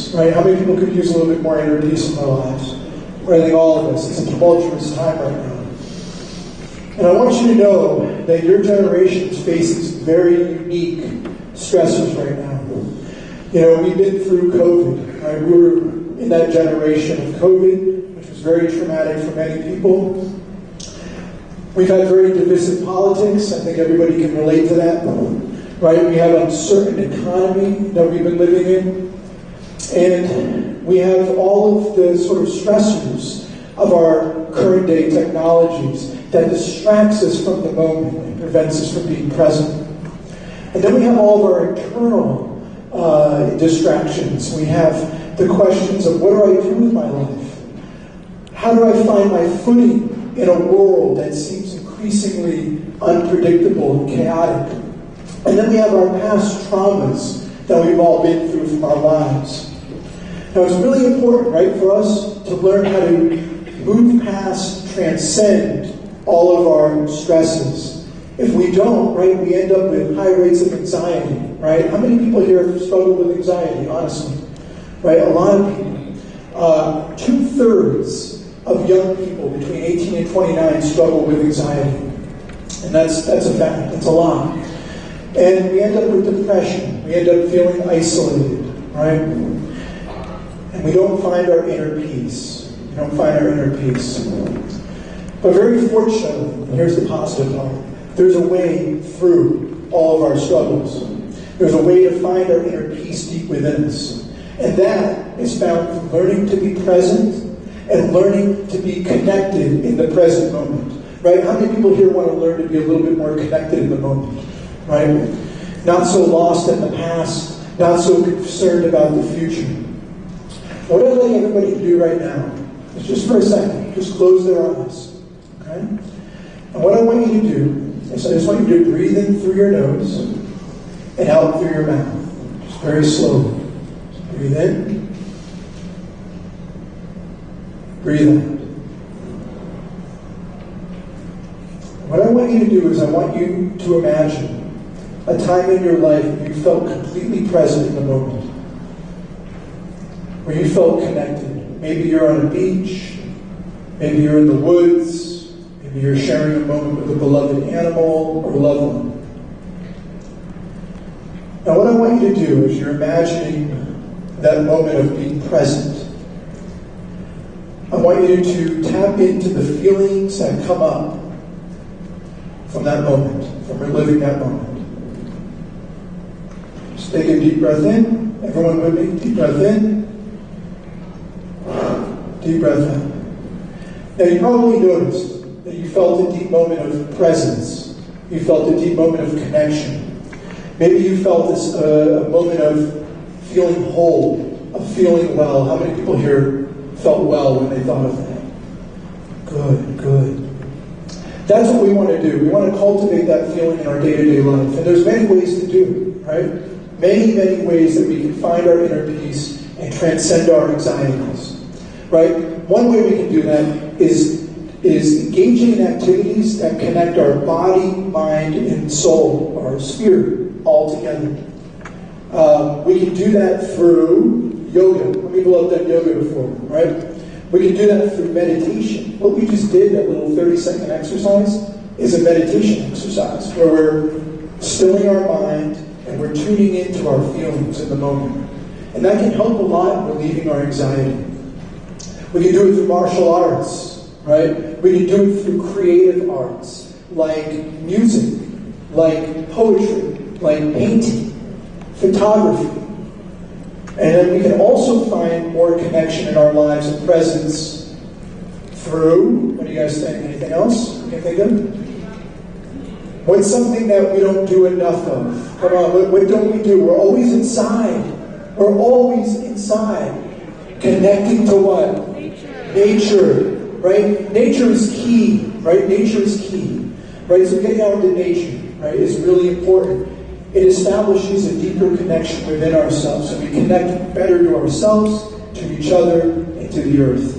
peace, right? How many people could use a little bit more inner peace in their lives? I think all of us. It's a tumultuous time right now. And I want you to know that your generation faces very unique stressors right now. You know, we've been through COVID, right? We were in that generation of COVID, which was very traumatic for many people. We've had very divisive politics. I think everybody can relate to that, right? We have an uncertain economy that we've been living in. And we have all of the sort of stressors of our current day technologies that distracts us from the moment and prevents us from being present. And then we have all of our internal distractions. We have the questions of what do I do with my life? How do I find my footing in a world that seems increasingly unpredictable and chaotic? And then we have our past traumas that we've all been through from our lives. Now it's really important, right, for us to learn how to move past, transcend all of our stresses. If we don't, right, we end up with high rates of anxiety, right? How many people here struggle with anxiety, honestly? Right, a lot of people. 2/3 of young people between 18 and 29 struggle with anxiety. And that's a fact, that's a lot. And we end up with depression. We end up feeling isolated, right? And we don't find our inner peace. We don't find our inner peace. But very fortunately, and here's the positive part, there's a way through all of our struggles. There's a way to find our inner peace deep within us. And that is found from learning to be present and learning to be connected in the present moment. Right? How many people here want to learn to be a little bit more connected in the moment? Right? Not so lost in the past, not so concerned about the future. What I'd like everybody to do right now is just for a second, just close their eyes. Okay? And what I want you to do is I just want you to breathe in through your nose and out through your mouth. Just very slowly. Just breathe in. Breathe out. What I want you to do is I want you to imagine a time in your life where you felt completely present in the moment. Where you felt connected. Maybe you're on a beach, maybe you're in the woods, maybe you're sharing a moment with a beloved animal or loved one. Now what I want you to do is you're imagining that moment of being present. I want you to tap into the feelings that come up from that moment, from reliving that moment. Just take a deep breath in. Everyone with me? Deep breath in. Deep breath out. Now you probably noticed that you felt a deep moment of presence. You felt a deep moment of connection. Maybe you felt this a moment of feeling whole, of feeling well. How many people here felt well when they thought of that? Good, good. That's what we want to do. We want to cultivate that feeling in our day-to-day life. And there's many ways to do it, right? Many, many ways that we can find our inner peace and transcend our anxieties. Right? One way we can do that is engaging in activities that connect our body, mind, and soul, our spirit, all together. We can do that through yoga. How many people have done yoga before, right? We can do that through meditation. What we just did, that little 30-second exercise, is a meditation exercise where we're stilling our mind and we're tuning into our feelings in the moment. And that can help a lot in relieving our anxiety. We can do it through martial arts, right? We can do it through creative arts, like music, like poetry, like painting, photography. And then we can also find more connection in our lives and presence through, what do you guys think? Anything else you can think of? What's something that we don't do enough of? Come on, what don't we do? We're always inside. We're always inside. Connecting to what? Nature, right? Nature is key, right? Nature is key, right? So getting out into nature, right, is really important. It establishes a deeper connection within ourselves, so we connect better to ourselves, to each other, and to the earth.